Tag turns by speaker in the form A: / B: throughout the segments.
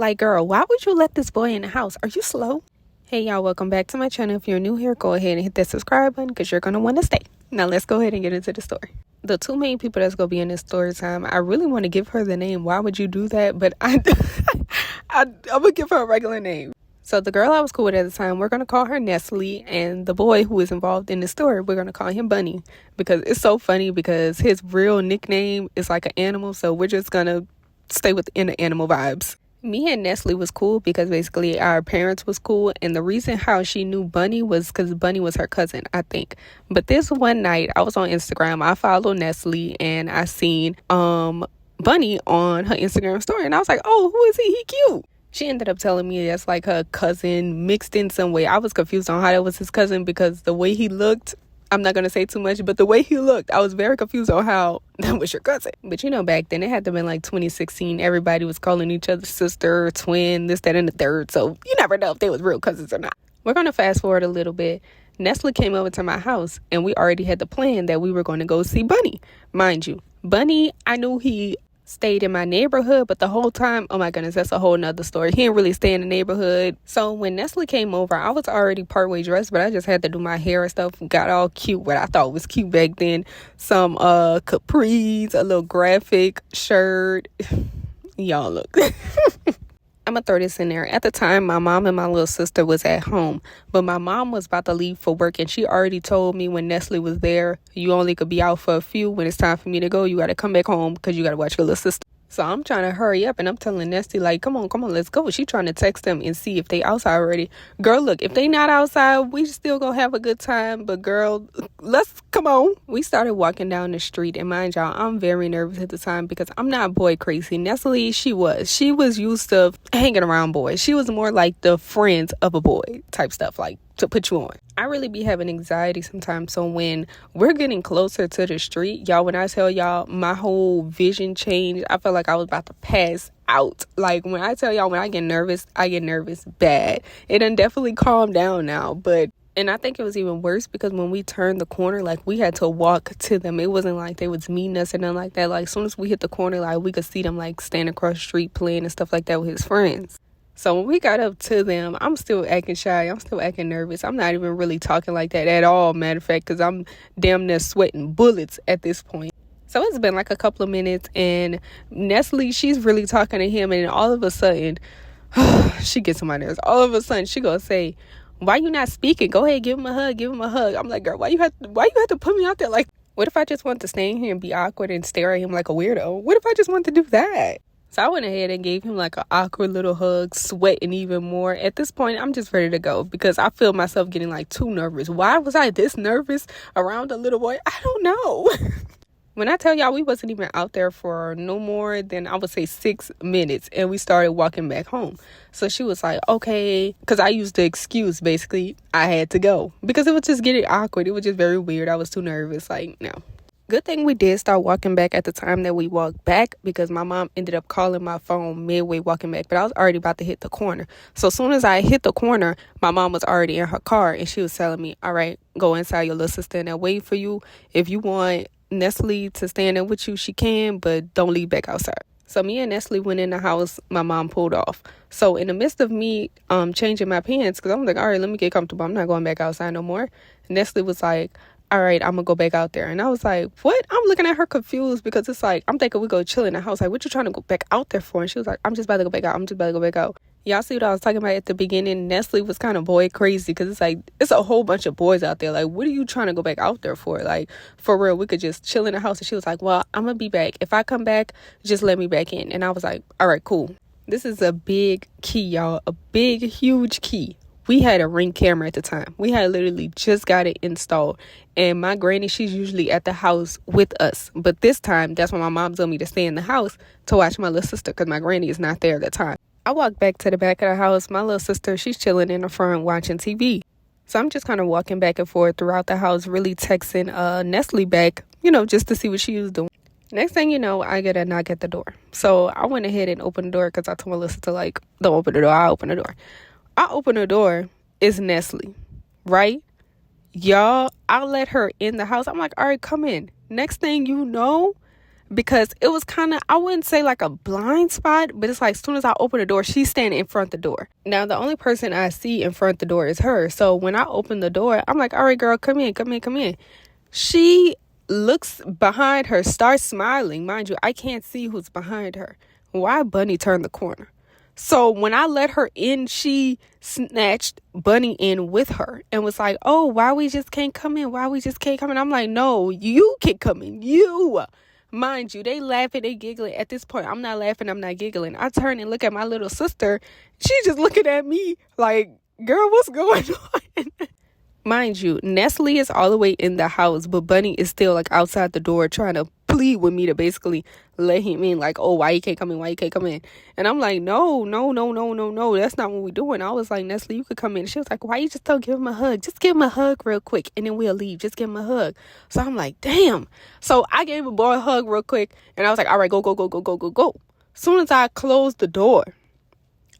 A: Like, girl, why would you let this boy in the house? Are you slow? Hey, y'all, welcome back to my channel. If you're new here, go ahead and hit that subscribe button because you're going to want to stay. Now, let's go ahead and get into the story. The two main people that's going to be in this story time, I really want to give her the name. Why would you do that? But I'm going to give her a regular name. So the girl I was cool with at the time, we're going to call her Nestle. And the boy who is involved in the story, we're going to call him Bunny. Because it's so funny because his real nickname is like an animal. So we're just going to stay within the animal vibes. Me and Nestle was cool because basically our parents was cool, and the reason how she knew Bunny was because Bunny was her cousin, I think. But this one night I was on Instagram, I followed Nestle, and I seen Bunny on her Instagram story, and I was like, oh, who is he cute. She ended up telling me that's like her cousin mixed in some way. I was confused on how that was his cousin because the way he looked, I'm not going to say too much, but the way he looked, I was very confused on how that was your cousin. But back then, it had to have been like 2016. Everybody was calling each other sister, twin, this, that, and the third. So you never know if they was real cousins or not. We're going to fast forward a little bit. Nestle came over to my house, and we already had the plan that we were going to go see Bunny. Mind you, Bunny, I knew he stayed in my neighborhood, but the whole time, oh my goodness, that's a whole nother story. He didn't really stay in the neighborhood. So when Nestle came over, I was already partway dressed, but I just had to do my hair and stuff. Got all cute, what I thought was cute back then. Some capris, a little graphic shirt. Y'all look. I'm gonna throw this in there. At the time, my mom and my little sister was at home, but my mom was about to leave for work, and she already told me when Nestle was there, you only could be out for a few. When it's time for me to go, you gotta come back home because you gotta watch your little sister. So I'm trying to hurry up, and I'm telling Nestle, like, come on, let's go. She trying to text them and see if they outside already. Girl, look, if they not outside, we still gonna have a good time. But girl, let's come on. We started walking down the street, and mind y'all, I'm very nervous at the time because I'm not boy crazy. Nestle, she was used to hanging around boys. She was more like the friends of a boy type stuff, like to put you on. I really be having anxiety sometimes. So when we're getting closer to the street, y'all, when I tell y'all my whole vision changed, I felt like I was about to pass out. Like when I tell y'all, when I get nervous bad. It done definitely calmed down now, and I think it was even worse because when we turned the corner, like we had to walk to them. It wasn't like they was meeting us or nothing like that. Like as soon as we hit the corner, like we could see them like standing across the street playing and stuff like that with his friends. So when we got up to them, I'm still acting shy. I'm still acting nervous. I'm not even really talking like that at all, matter of fact, because I'm damn near sweating bullets at this point. So it's been like a couple of minutes, and Nestle, she's really talking to him, and all of a sudden, she gets on my nerves. All of a sudden, she gonna say, why you not speaking? Go ahead, give him a hug. I'm like, girl, why you have to put me out there? Like, what if I just want to stay in here and be awkward and stare at him like a weirdo? What if I just want to do that? So I went ahead and gave him like an awkward little hug, sweating even more. At this point, I'm just ready to go because I feel myself getting like too nervous. Why was I this nervous around a little boy? I don't know. When I tell y'all we wasn't even out there for no more than, I would say, 6 minutes, and we started walking back home. So she was like, okay, because I used the excuse, basically, I had to go because it was just getting awkward. It was just very weird. I was too nervous. Like, no. Good thing we did start walking back at the time that we walked back because my mom ended up calling my phone midway walking back, but I was already about to hit the corner. So as soon as I hit the corner, my mom was already in her car, and she was telling me, all right, go inside, your little sister and they'll wait for you. If you want Nestle to stand there with you, she can, but don't leave back outside. So me and Nestle went in the house. My mom pulled off. So in the midst of me changing my pants, because I'm like, all right, let me get comfortable, I'm not going back outside no more, Nestle was like, all right, I'm gonna go back out there. And I was like, what? I'm looking at her confused because it's like, I'm thinking we go chill in the house. Like, what you trying to go back out there for? And she was like, I'm just about to go back out. Y'all see what I was talking about at the beginning? Nestle was kind of boy crazy because it's like, it's a whole bunch of boys out there. Like, what are you trying to go back out there for? Like, for real, we could just chill in the house. And she was like, well, I'm gonna be back. If I come back, just let me back in. And I was like, all right, cool. This is a big key, y'all. A big, huge key. We had a Ring camera at the time. We had literally just got it installed. And my granny, she's usually at the house with us. But this time, that's when my mom told me to stay in the house to watch my little sister because my granny is not there at that time. I walked back to the back of the house. My little sister, she's chilling in the front watching TV. So I'm just kind of walking back and forth throughout the house, really texting Nestle back, just to see what she was doing. Next thing you know, I get a knock at the door. So I went ahead and opened the door because I told my little sister, like, don't open the door. I open the door. I open the door. It's Nestle, right? Y'all, I let her in the house. I'm like, all right, come in. Next thing you know, because it was kind of, I wouldn't say like a blind spot, but it's like as soon as I open the door, she's standing in front of the door. Now, the only person I see in front of the door is her. So when I open the door, I'm like, all right, girl, come in, come in, come in. She looks behind her, starts smiling. Mind you, I can't see who's behind her. Why Bunny turned the corner? So when I let her in, she snatched Bunny in with her and was like, oh, why we just can't come in? Why we just can't come in? I'm like, no, you can come in. You. Mind you, they laughing, they giggling. At this point, I'm not laughing, I'm not giggling. I turn and look at my little sister. She's just looking at me like, girl, what's going on? Mind you, Nestle is all the way in the house, but Bunny is still like outside the door trying to plead with me to basically let him in. Like, oh, why you can't come in? Why you can't come in? And I'm like, no. That's not what we're doing. I was like, Nestle, you could come in. She was like, why you just don't give him a hug? Just give him a hug real quick and then we'll leave. Just give him a hug. So I'm like, damn. So I gave a boy a hug real quick and I was like, all right, go. Soon as I closed the door,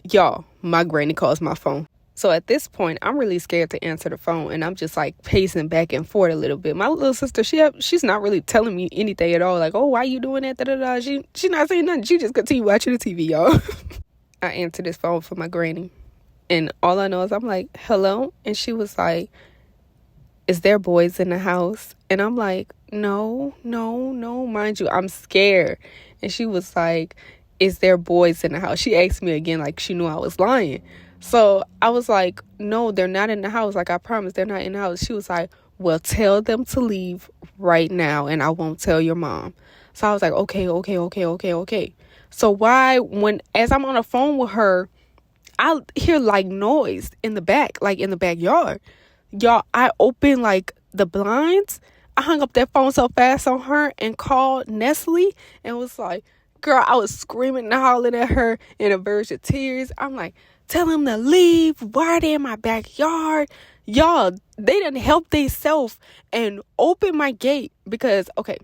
A: y'all, my granny calls my phone. So at this point, I'm really scared to answer the phone, and I'm just like pacing back and forth a little bit. My little sister, she's not really telling me anything at all. Like, oh, why you doing that? Da, da, da. She not saying nothing. She just continue watching the TV, y'all. I answered this phone for my granny, and all I know is I'm like, hello? And she was like, is there boys in the house? And I'm like, no. Mind you, I'm scared. And she was like, is there boys in the house? She asked me again like she knew I was lying. So I was like, no, they're not in the house. Like, I promise they're not in the house. She was like, well, tell them to leave right now and I won't tell your mom. So I was like, okay. So as I'm on the phone with her, I hear like noise in the back, like in the backyard. Y'all, I opened like the blinds. I hung up that phone so fast on her and called Nestle and was like, girl, I was screaming and hollering at her in a verge of tears. I'm like, tell them to leave. Why are they in my backyard? Y'all, they done help themselves and open my gate because, okay,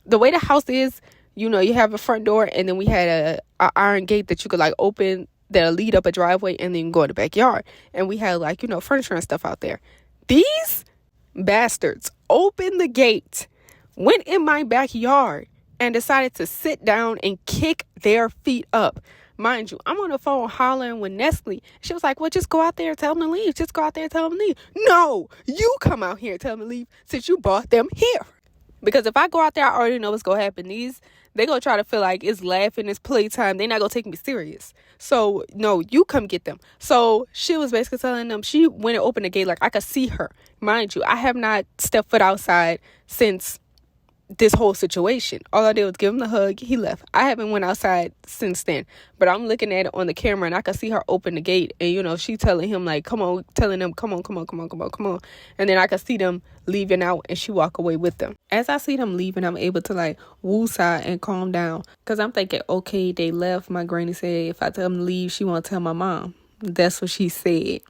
A: the way the house is, you know, you have a front door and then we had a iron gate that you could like open that'll lead up a driveway and then you can go in the backyard. And we had like, you know, furniture and stuff out there. These bastards opened the gate, went in my backyard and decided to sit down and kick their feet up. Mind you, I'm on the phone hollering with Nestle. She was like, well, just go out there and tell them to leave. Just go out there and tell them to leave. No, you come out here and tell them to leave since you brought them here. Because if I go out there, I already know what's going to happen. They going to try to feel like it's laughing, it's playtime. They're not going to take me serious. So, no, you come get them. So, she was basically telling them, she went and opened the gate like I could see her. Mind you, I have not stepped foot outside since this whole situation. All I did was give him the hug. He left. I haven't went outside since then, but I'm looking at it on the camera and I can see her open the gate and, you know, she telling him like, come on, telling them, come on. And then I can see them leaving out and she walk away with them. As I see them leaving, I'm able to like woosah and calm down because I'm thinking, okay, they left. My granny said if I tell them to leave, she won't tell my mom. That's what she said.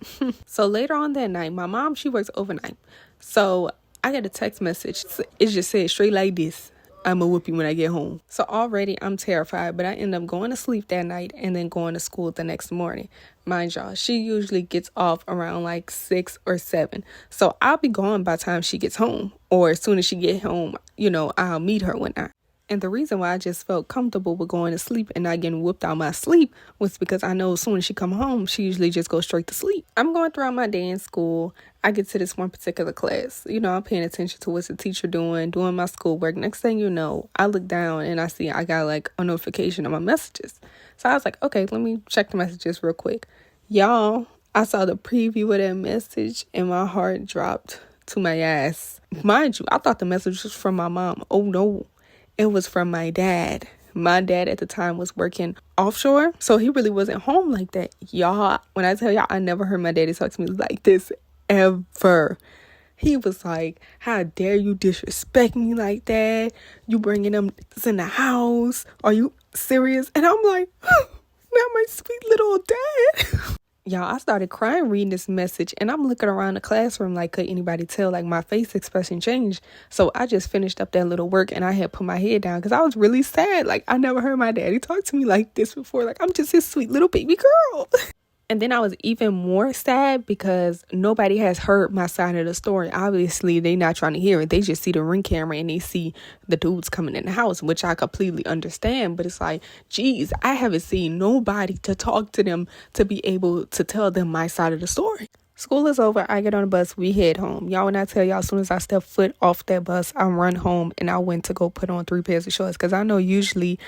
A: So later on that night, my mom, she works overnight. So I got a text message. It just said straight like this, I'ma whoop you when I get home. So already I'm terrified, but I end up going to sleep that night and then going to school the next morning. Mind y'all, she usually gets off around like 6 or 7. So I'll be gone by the time she gets home, or as soon as she get home, you know, I'll meet her whatnot. And the reason why I just felt comfortable with going to sleep and not getting whooped out my sleep was because I know as soon as she come home, she usually just goes straight to sleep. I'm going throughout my day in school. I get to this one particular class. You know, I'm paying attention to what's the teacher doing my schoolwork. Next thing you know, I look down and I see I got like a notification on my messages. So I was like, okay, let me check the messages real quick. Y'all, I saw the preview of that message and my heart dropped to my ass. Mind you, I thought the message was from my mom. Oh no. It was from my dad. My dad at the time was working offshore, so he really wasn't home like that. Y'all, when I tell y'all, I never heard my daddy talk to me like this ever. He was like, how dare you disrespect me like that? You bringing them in the house? Are you serious? And I'm like, oh, not my sweet little dad. Y'all, I started crying reading this message and I'm looking around the classroom like, could anybody tell? Like my face expression changed. So I just finished up that little work and I had put my head down because I was really sad. Like I never heard my daddy talk to me like this before. Like I'm just his sweet little baby girl. And then I was even more sad because nobody has heard my side of the story. Obviously, they not trying to hear it. They just see the ring camera and they see the dudes coming in the house, which I completely understand. But it's like, geez, I haven't seen nobody to talk to them to be able to tell them my side of the story. School is over. I get on the bus. We head home. Y'all, when I tell y'all, as soon as I step foot off that bus, I run home and I went to go put on 3 pairs of shorts because I know usually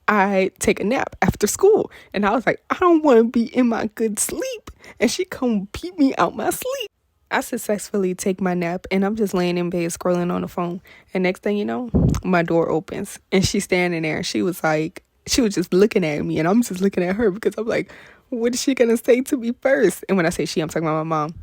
A: I take a nap after school. And I was like, I don't want to be in my good sleep. And she come peep me out my sleep. I successfully take my nap and I'm just laying in bed scrolling on the phone. And next thing you know, my door opens and she's standing there. She was just looking at me and I'm just looking at her because I'm like, what is she going to say to me first? And when I say she, I'm talking about my mom.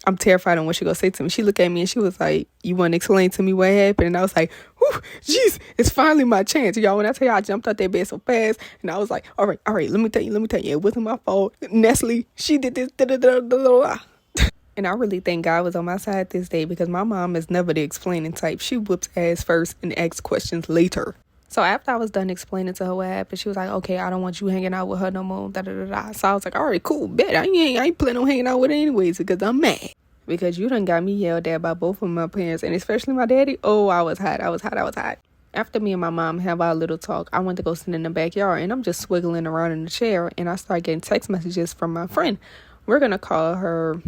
A: I'm terrified on what she gonna say to me. She looked at me and she was like, you want to explain to me what happened? And I was like, whew, jeez, it's finally my chance. Y'all, when I tell y'all, I jumped out that bed so fast and I was like, all right, let me tell you. It wasn't my fault. Nestle, she did this, da da da da da. And I really think God was on my side this day because my mom is never the explaining type. She whoops ass first and asks questions later. So after I was done explaining to her what happened, she was like, okay, I don't want you hanging out with her no more, da da da da. So I was like, all right, cool, bet. I ain't planning on hanging out with her anyways because I'm mad. Because you done got me yelled at by both of my parents, and especially my daddy. Oh, I was hot. After me and my mom have our little talk, I went to go sit in the backyard, and I'm just swiggling around in the chair, and I start getting text messages from my friend. We're going to call her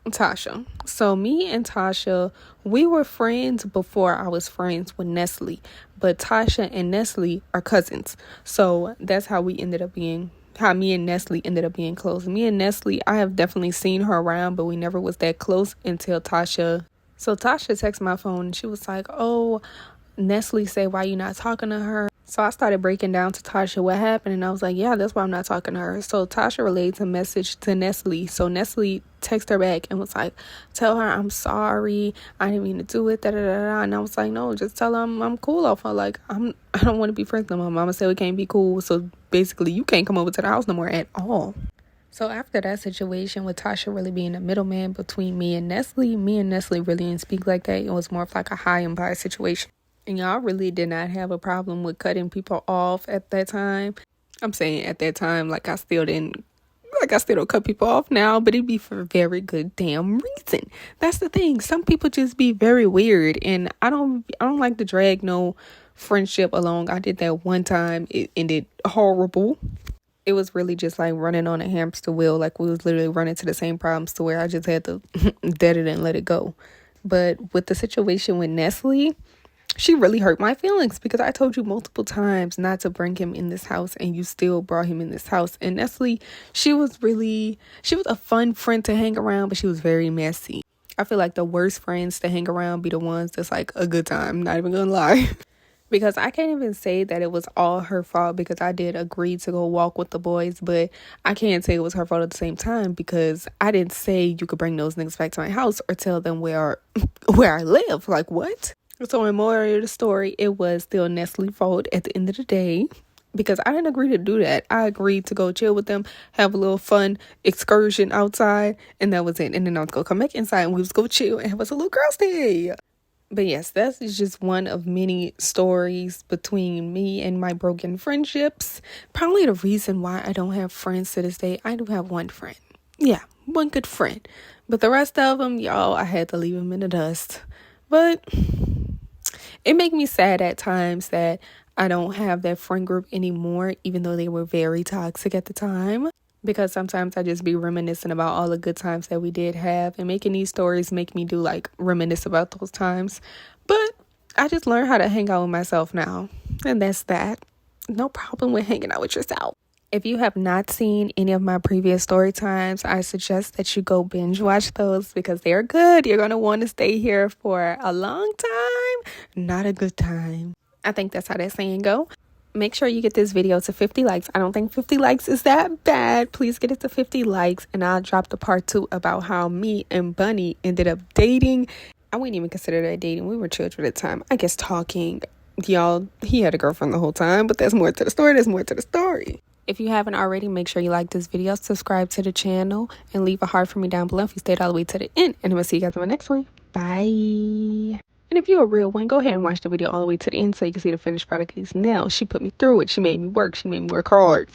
A: Tasha. So me and Tasha, we were friends before I was friends with Nestle, but Tasha and Nestle are cousins. So that's how me and Nestle ended up being close. Me and Nestle, I have definitely seen her around, but we never was that close until Tasha. So Tasha texted my phone and she was like, oh, Nestle said, why you not talking to her? So I started breaking down to Tasha what happened, and I was like, yeah, that's why I'm not talking to her. So Tasha relayed a message to Nestle. So Nestle texted her back and was like, tell her I'm sorry. I didn't mean to do it, da da da da. And I was like, no, just tell her I'm cool off her. Like, I don't want to be friends no more. Mama said we can't be cool. So basically, you can't come over to the house no more at all. So after that situation with Tasha really being the middleman between me and Nestle really didn't speak like that. It was more of like a high and by situation. And y'all really did not have a problem with cutting people off at that time. I'm saying at that time, I still don't cut people off now, but it'd be for a very good damn reason. That's the thing. Some people just be very weird, and I don't like to drag no friendship along. I did that one time. It ended horrible. It was really just like running on a hamster wheel. Like, we was literally running to the same problems to where I just had to dead it and let it go. But with the situation with Nestle, she really hurt my feelings because I told you multiple times not to bring him in this house, and you still brought him in this house. And Nestle, she was a fun friend to hang around, but she was very messy. I feel like the worst friends to hang around be the ones that's like a good time. Not even gonna lie. Because I can't even say that it was all her fault because I did agree to go walk with the boys, but I can't say it was her fault at the same time because I didn't say you could bring those niggas back to my house or tell them where I live. Like, what? So in moral of the story, it was still Nestle's fault at the end of the day because I didn't agree to do that. I agreed to go chill with them, have a little fun excursion outside, and that was it. And then I was going to come back inside and we was go chill and have us a little girls' day. But yes, that's just one of many stories between me and my broken friendships. Probably the reason why I don't have friends to this day. I do have one friend. Yeah, one good friend. But the rest of them, y'all, I had to leave them in the dust. But it make me sad at times that I don't have that friend group anymore, even though they were very toxic at the time. Because sometimes I just be reminiscing about all the good times that we did have, and making these stories make me do reminisce about those times. But I just learned how to hang out with myself now, and that's that. No problem with hanging out with yourself. If you have not seen any of my previous story times, I suggest that you go binge watch those because they're good. You're going to want to stay here for a long time, not a good time. I think that's how that saying go. Make sure you get this video to 50 likes. I don't think 50 likes is that bad. Please get it to 50 likes and I'll drop the part 2 about how me and Bunny ended up dating. I wouldn't even consider that dating. We were children at the time. I guess talking. Y'all, he had a girlfriend the whole time, but there's more to the story. If you haven't already, make sure you like this video, subscribe to the channel, and leave a heart for me down below if you stayed all the way to the end. And I'm going to see you guys in my next one. Bye. And if you're a real one, go ahead and watch the video all the way to the end so you can see the finished product of these nails. She put me through it. She made me work. She made me work hard.